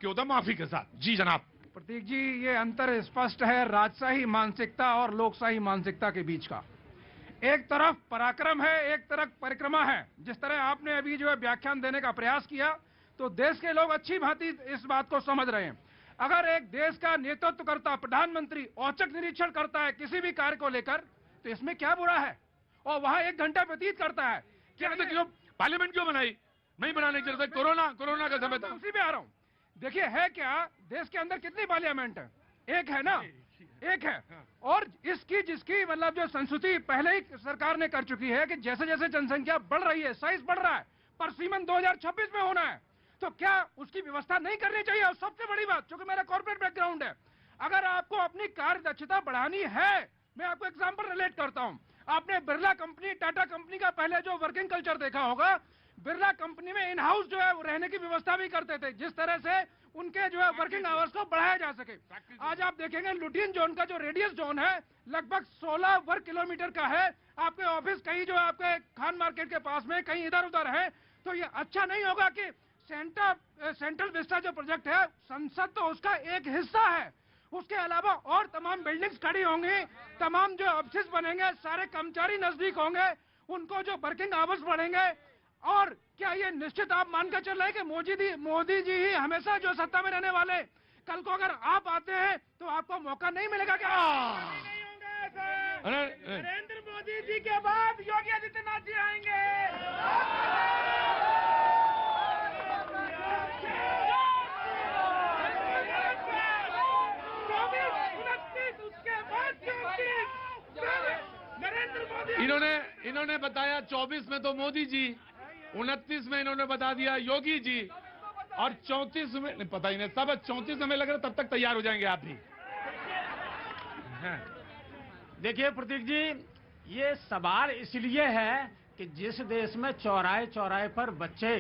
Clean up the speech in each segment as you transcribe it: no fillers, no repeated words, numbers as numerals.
क्यों था माफी के साथ। जी जनाब। प्रतीक जी, ये अंतर स्पष्ट है राजशाही मानसिकता और लोकशाही मानसिकता के बीच का। एक तरफ पराक्रम है, एक तरफ परिक्रमा है। जिस तरह आपने अभी जो है व्याख्यान देने का प्रयास किया, तो देश के लोग अच्छी भांति इस बात को समझ रहे हैं। अगर एक देश का नेतृत्व करता प्रधानमंत्री औचक निरीक्षण करता है किसी भी कार्य को लेकर, तो इसमें क्या बुरा है? और वहां 1 घंटा व्यतीत करता है। क्या क्यों पार्लियामेंट क्यों बनाई? नहीं बनाने की जरूरत। कोरोना का समय था। उसी पे आ रहा हूं। देखिए, है क्या, देश के अंदर कितनी पार्लियामेंट है? एक है ना, एक है। और इसकी जिसकी मतलब जो संस्कृति पहले ही सरकार ने कर चुकी है कि जैसे जैसे जनसंख्या बढ़ रही है, साइज बढ़ रहा है, परसीमन 2026 में होना है, तो क्या उसकी व्यवस्था नहीं करनी चाहिए? और सबसे बड़ी बात, क्योंकि मेरा कॉर्पोरेट बैकग्राउंड है, अगर आपको अपनी कार्य दक्षता बढ़ानी है, मैं आपको एग्जांपल रिलेट करता हूं। आपने बिरला कंपनी, टाटा कंपनी का पहले जो वर्किंग कल्चर देखा होगा, बिरला कंपनी में इन हाउस जो है वो रहने की व्यवस्था भी करते थे, जिस तरह से उनके जो है वर्किंग आवर्स को बढ़ाया जा सके। आज आप देखेंगे लुटियन जोन का जो रेडियस जोन है लगभग 16 वर्ग किलोमीटर का है। आपके ऑफिस कहीं जो आपके खान मार्केट के पास में, कहीं इधर उधर है। तो ये अच्छा नहीं होगा कि सेंट्रल विस्टा जो प्रोजेक्ट है, संसद तो उसका एक हिस्सा है, उसके अलावा और तमाम बिल्डिंग्स खड़ी होंगी, तमाम जो ऑफिस बनेंगे, सारे कर्मचारी नजदीक होंगे, उनको जो वर्किंग आवर्स बढ़ेंगे। और क्या ये निश्चित आप मानकर चल रहे हैं कि मोदी जी ही हमेशा जो सत्ता में रहने वाले? कल को अगर आप आते हैं तो आपको मौका नहीं मिलेगा क्या? नरेंद्र मोदी जी के बाद योगी आदित्यनाथ जी आएंगे। उसके बाद नरेंद्र मोदी। इन्होंने बताया 24 में तो मोदी जी, 29 में इन्होंने बता दिया योगी जी, और 34 में नहीं, पता ही नहीं, सब 34 में लग रहा तब तक तैयार हो जाएंगे आप भी। देखिए प्रतीक जी, ये सवाल इसलिए है कि जिस देश में चौराहे चौराहे पर बच्चे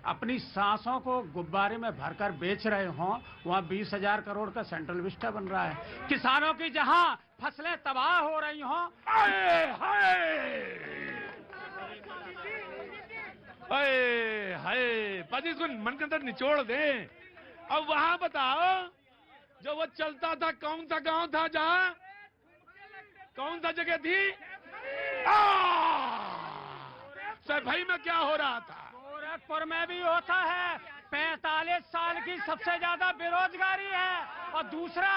अपनी सांसों को गुब्बारे में भरकर बेच रहे हों, वहां 20,000 करोड़ का सेंट्रल विस्टा बन रहा है। किसानों की जहां फसलें तबाह हो रही हों, हाय पाजी, इसको मन के अंदर निचोड़ दें। अब वहां बताओ, जो वो चलता था, कौन सा गांव था जहां, कौन सा जगह थी? सफाई में क्या हो रहा था? गोरखपुर में भी होता है। 45 साल की सबसे ज्यादा बेरोजगारी है। और दूसरा,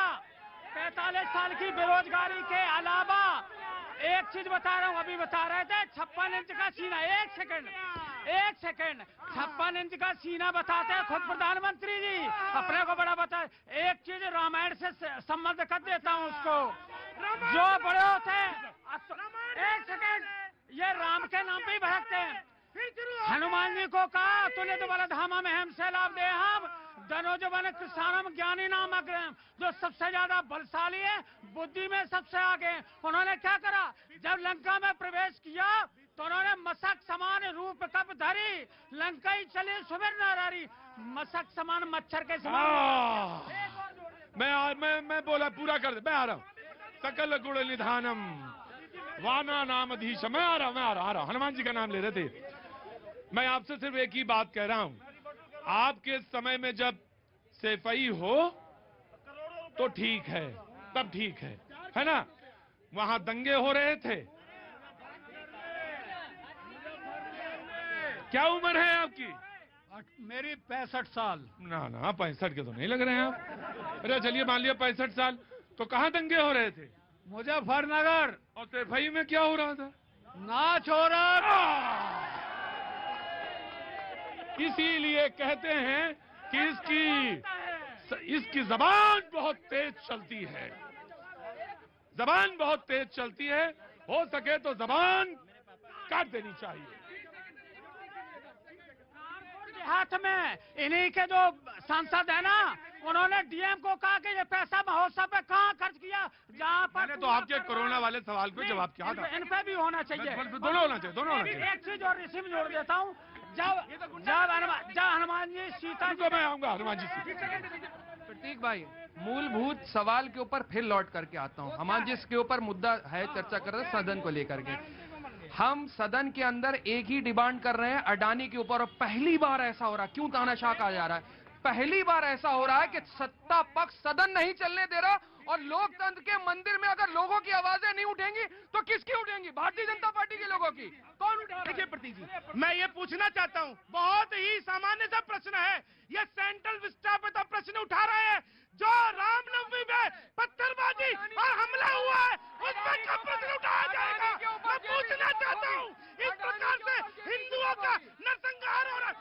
45 साल की बेरोजगारी के अलावा एक चीज बता रहा हूं, अभी बता रहे थे 56 इंच का सीना। एक सेकंड 56 इंच का सीना बताते हैं खुद प्रधानमंत्री जी, अपने को बड़ा बता। एक चीज रामायण से संबंध कर देता हूं उसको, जो बड़े होते हैं। एक सेकंड, ये राम के नाम पे ही भड़कते हैं। हनुमान जी को कहा, तूने तो बड़ा धामा में हम सैलाब दे, हम धनोज बन किसानम ज्ञानी नाम अग्रम, जो सबसे ज्यादा बलशाली है, बुद्धि में सबसे आगे। उन्होंने क्या करा, जब लंका में प्रवेश किया तो उन्होंने मशक समान रूप कप धरी, लंका ही चले सुबह नारारी, मशक समान मच्छर के समान। मैं बोला पूरा कर दे, मैं आ रहा हूं। सकल गुण निधानम वाना नाम अधीश। मैं आ रहा हूं। हनुमान जी का नाम ले रहे थे। मैं आपसे सिर्फ एक ही बात कह रहा हूं, आपके समय में जब सफाई हो तो ठीक है, तब ठीक है ना? वहां दंगे हो रहे थे। क्या उम्र है आपकी? मेरी 65 साल। ना 65 के तो नहीं लग रहे हैं आप। अरे चलिए, मान लिया 65 साल, तो कहां दंगे हो रहे थे? मुजफ्फरनगर। और सफाई में क्या हो रहा था? नाच हो रहा था। इसीलिए कहते हैं कि इसकी जबान बहुत तेज चलती है। जबान बहुत तेज चलती है, हो सके तो जबान काट देनी चाहिए। हाथ में इन्हीं के जो सांसद है ना, उन्होंने डीएम को कहा कि ये पैसा महोत्सव पे कहाँ खर्च किया, जहाँ पर। मैंने तो आपके कोरोना वाले सवाल को जवाब किया था। इन पे भी होना चाहिए, दोनों होना चाहिए। एक चीज और इसी में जोड़ देता हूँ, जब हनुमान जी सीता जी। मैं आऊंगा हनुमान जी से। प्रतीक भाई, मूलभूत सवाल के ऊपर फिर लौट करके आता हूँ। हनुमान जी के ऊपर मुद्दा है, चर्चा कर रहे हैं सदन को लेकर के। हम सदन के अंदर एक ही डिमांड कर रहे हैं, अडानी के ऊपर। और पहली बार ऐसा हो रहा है, क्यों तानाशाह कहा जा रहा है? पहली बार ऐसा हो रहा है कि सत्ता पक्ष सदन नहीं चलने दे रहा, और लोकतंत्र के मंदिर में अगर लोगों की आवाजें नहीं उठेंगी तो किसकी उठेंगी? भारतीय जनता पार्टी के लोगों की। कौन उठा रहा है? देखिए प्रतीक जी, मैं ये पूछना चाहता हूँ, बहुत ही सामान्य सा प्रश्न है, ये सेंट्रल विस्थापित प्रश्न उठा रहे हैं, जो रामनवमी में पत्थरबाजी और हमला हुआ है उसमें क्या प्रश्न उठाया जाएगा? मैं पूछना चाहता हूँ, इस प्रकार से हिंदुओं का नरसंहार हो रहा है।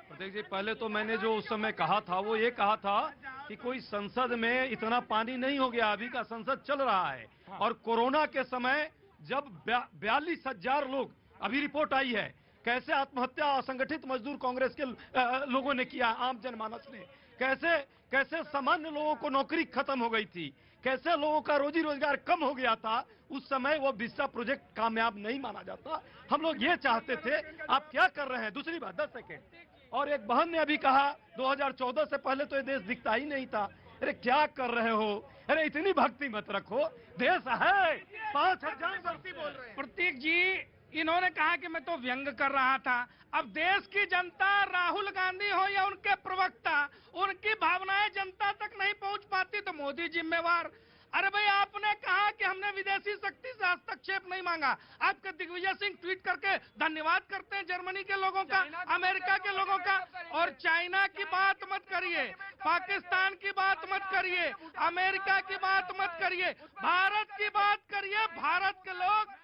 प्रतीक जी, पहले तो मैंने जो उस समय कहा था वो ये कहा था कि कोई संसद में इतना पानी नहीं हो गया, अभी का संसद चल रहा है, और कोरोना के समय जब 42,000 लोग, अभी रिपोर्ट आई है, कैसे आत्महत्या असंगठित मजदूर कांग्रेस के लोगों ने किया, आम जनमानस ने, कैसे कैसे सामान्य लोगों को नौकरी खत्म हो गई थी, कैसे लोगों का रोजी रोजगार कम हो गया था, उस समय वो बिस्सा प्रोजेक्ट कामयाब नहीं माना जाता। हम लोग ये चाहते थे, आप क्या कर रहे हैं? दूसरी बात, 10 सेकेंड, और एक बहन ने अभी कहा 2014 से पहले तो ये देश दिखता ही नहीं था। अरे क्या कर रहे हो? अरे इतनी भक्ति मत रखो, देश है 5,000 भक्ति बोल रहे हैं। प्रतीक जी, इन्होंने कहा कि मैं तो व्यंग कर रहा था। अब देश की जनता, राहुल गांधी हो या उनके प्रवक्ता, उनकी भावनाएं जनता तक नहीं पहुंच पाती तो मोदी जिम्मेवार। अरे भाई, आपने कहा कि हमने विदेशी शक्ति से हस्तक्षेप नहीं मांगा, आपके दिग्विजय सिंह ट्वीट करके धन्यवाद करते हैं जर्मनी के लोगों का, अमेरिका के लोगों का, और चाइना की बात मत करिए, पाकिस्तान की बात मत करिए, अमेरिका की बात मत करिए, भारत की बात करिए। भारत के लोग